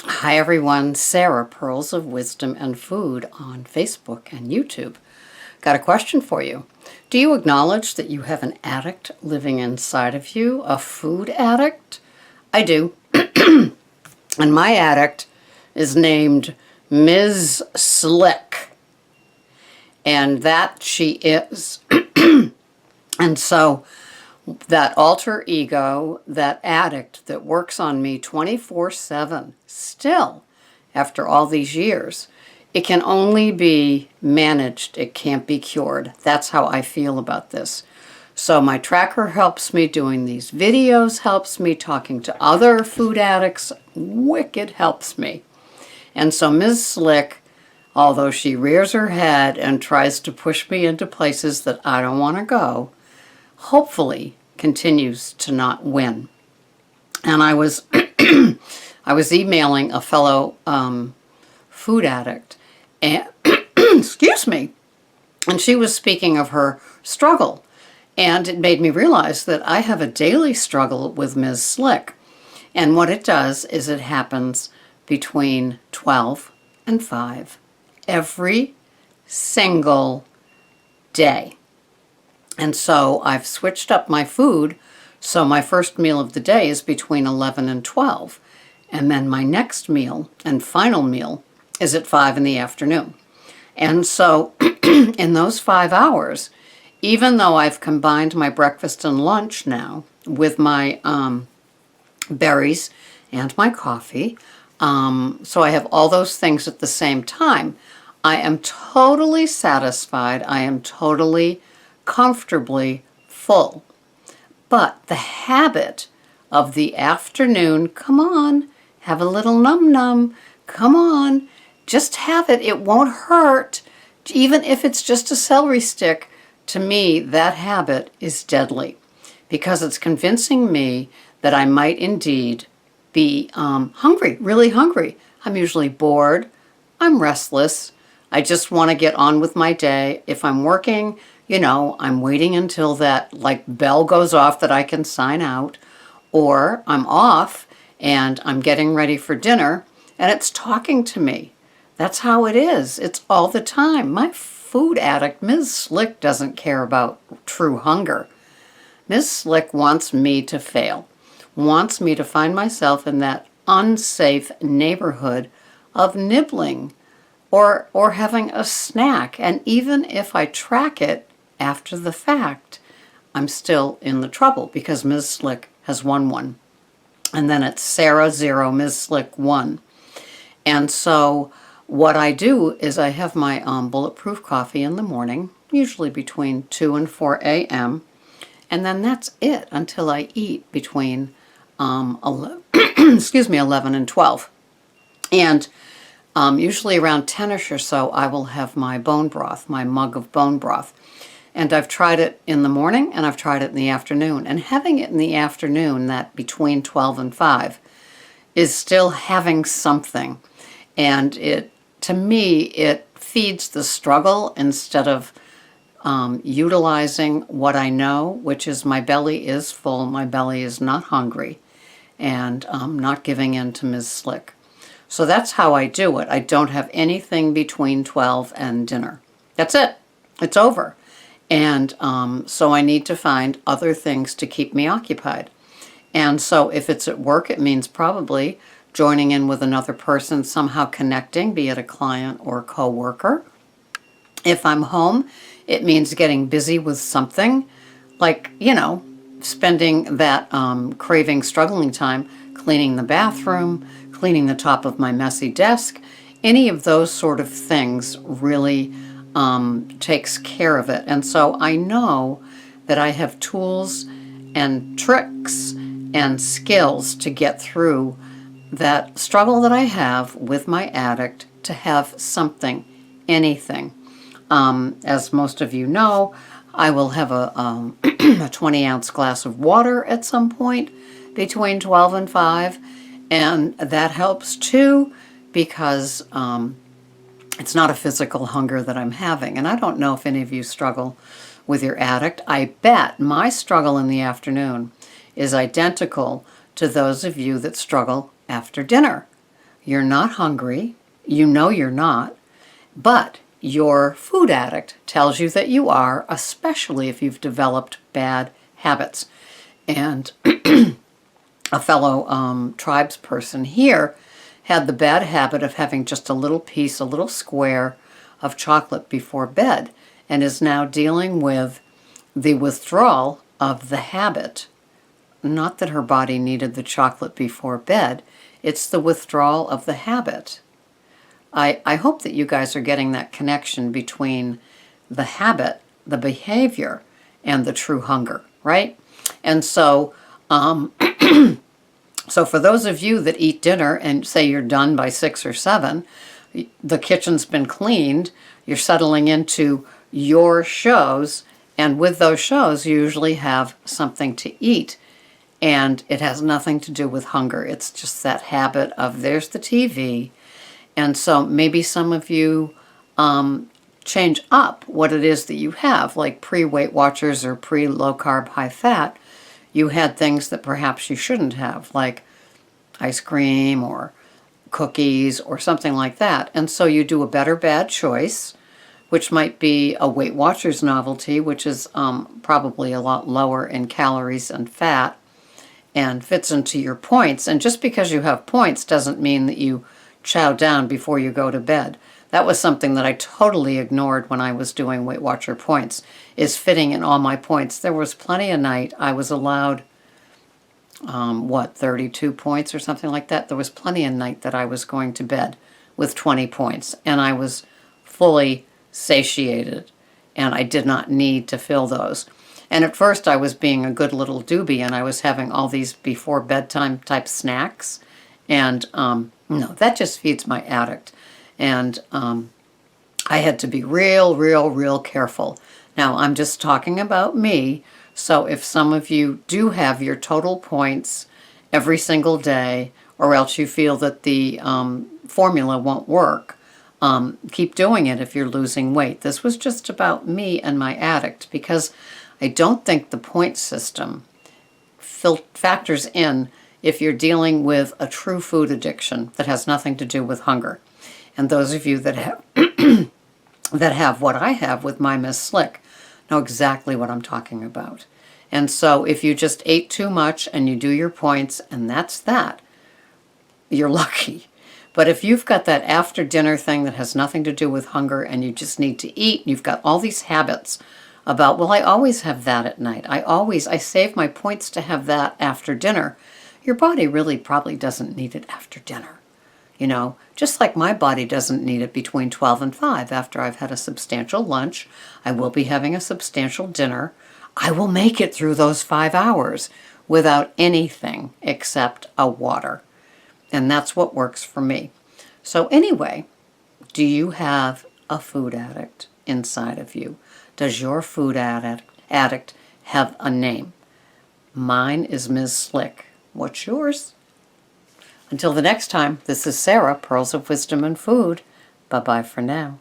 Hi everyone, Sarah, Pearls of Wisdom and Food on Facebook and YouTube. Got a question for you. Do you acknowledge that you have an addict living inside of you, a food addict? I do. And my addict is named Ms. Slick. And that she is. And so that alter ego, that addict that works on me 24/7, still, after all these years, it can only be managed. It can't be cured. That's how I feel about this. So my tracker helps me, doing these videos helps me, talking to other food addicts, wicked helps me. And so Ms. Slick, although she rears her head and tries to push me into places that I don't want to go, hopefully continues to not win. And I was I was emailing a fellow food addict, and excuse me, and she was speaking of her struggle, and it made me realize that I have a daily struggle with Ms. Slick, and what it does is it happens between 12 and 5 every single day. And so I've switched up my food, so my first meal of the day is between 11 and 12. And then my next meal and final meal is at 5 in the afternoon. And so in those 5 hours, even though I've combined my breakfast and lunch now with my berries and my coffee, so I have all those things at the same time, I am totally satisfied. I am totally comfortably full. But the habit of the afternoon, come on, have a little num-num, come on, just have it, it won't hurt, even if it's just a celery stick. To me, that habit is deadly because it's convincing me that I might indeed be hungry, really hungry. I'm usually bored, I'm restless, I just want to get on with my day. If I'm working, I'm waiting until that bell goes off that I can sign out, or I'm off and I'm getting ready for dinner and it's talking to me. That's how it is. It's all the time. My food addict, Ms. Slick, doesn't care about true hunger. Ms. Slick wants me to fail, wants me to find myself in that unsafe neighborhood of nibbling or having a snack. And even if I track it after the fact, I'm still in the trouble because Ms. Slick has won one. And then it's Sarah 0, Ms. Slick 1. And so what I do is I have my Bulletproof coffee in the morning, usually between 2 and 4 a.m. And then that's it until I eat between 11 and 12. And usually around 10ish or so, I will have my bone broth, my mug of bone broth. And I've tried it in the morning and I've tried it in the afternoon. And having it in the afternoon, that between 12 and 5, is still having something. And to me, it feeds the struggle instead of utilizing what I know, which is my belly is full, my belly is not hungry, and not giving in to Ms. Slick. So that's how I do it. I don't have anything between 12 and dinner. That's it. It's over. And so I need to find other things to keep me occupied. And so if it's at work, it means probably joining in with another person, somehow connecting, be it a client or a coworker. If I'm home, it means getting busy with something, like, spending that craving, struggling time cleaning the bathroom, cleaning the top of my messy desk. Any of those sort of things really takes care of it. And so I know that I have tools and tricks and skills to get through that struggle that I have with my addict, to have something, anything. As most of you know, I will have a 20-ounce glass of water at some point between 12 and 5, and that helps too because it's not a physical hunger that I'm having. And I don't know if any of you struggle with your addict. I bet my struggle in the afternoon is identical to those of you that struggle after dinner. You're not hungry. You know you're not. But your food addict tells you that you are, especially if you've developed bad habits. And a fellow tribes person here had the bad habit of having just a little piece, a little square of chocolate before bed, and is now dealing with the withdrawal of the habit. Not that her body needed the chocolate before bed, it's the withdrawal of the habit. I hope that you guys are getting that connection between the habit, the behavior, and the true hunger, right? And so, so for those of you that eat dinner and say you're done by 6 or 7, the kitchen's been cleaned, you're settling into your shows, and with those shows you usually have something to eat. And it has nothing to do with hunger. It's just that habit of there's the TV. And so maybe some of you change up what it is that you have, like pre-Weight Watchers or pre-low carb, high fat. You had things that perhaps you shouldn't have, like ice cream or cookies or something like that. And so you do a better bad choice, which might be a Weight Watchers novelty, which is probably a lot lower in calories and fat and fits into your points. And just because you have points doesn't mean that you chow down before you go to bed. That was something that I totally ignored when I was doing Weight Watcher points, is fitting in all my points. There was plenty of night I was allowed, 32 points or something like that. There was plenty of night that I was going to bed with 20 points, and I was fully satiated, and I did not need to fill those. And at first I was being a good little doobie, and I was having all these before bedtime type snacks, and no, that just feeds my addict. And I had to be real careful. Now, I'm just talking about me, so if some of you do have your total points every single day, or else you feel that the formula won't work, keep doing it if you're losing weight. This was just about me and my addict, because I don't think the point system factors in if you're dealing with a true food addiction that has nothing to do with hunger. And those of you that have that have what I have with my Miss Slick know exactly what I'm talking about. And so if you just ate too much and you do your points and that's that, you're lucky. But if you've got that after dinner thing that has nothing to do with hunger and you just need to eat, and you've got all these habits about, well, I always have that at night. I save my points to have that after dinner. Your body really probably doesn't need it after dinner. You know, just like my body doesn't need it between 12 and 5 after I've had a substantial lunch. I will be having a substantial dinner. I will make it through those 5 hours without anything except a water. And that's what works for me. So anyway, do you have a food addict inside of you? Does your food addict have a name? Mine is Ms. Slick. What's yours? Until the next time, this is Sarah, Pearls of Wisdom and Food. Bye-bye for now.